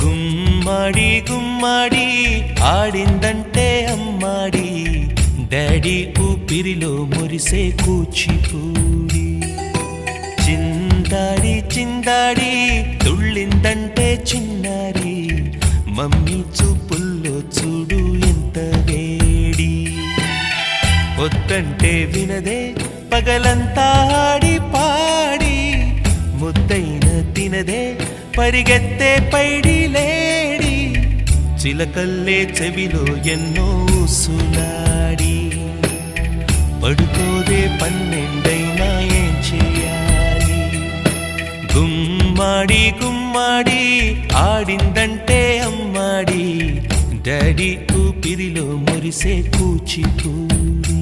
గుమ్మడి గుమ్మడి ఆడిందంటే అమ్మాడి daddy ఊపిరిలో మురిసే కూచిపూడి చిందాడి చిందాడి తుళ్ళిందంటే చిన్నారి మమ్మీ చూపుల్లో చూడు ఎంత వేడి వద్దంటే వినదే పగలంతా ఆడి పాడి ముద్దైన తినదే పరిగెత్తే పైడి లేడి చిలకల్లే చెవిలో ఎన్నో సులాడి పడుకోదే పన్నెండైనా ఏం చేయాలి గుమ్మాడి గుమ్మాడి ఆడిందంటే అమ్మాడి డాడీ ఊపిరిలో మురిసే కూచిపూడి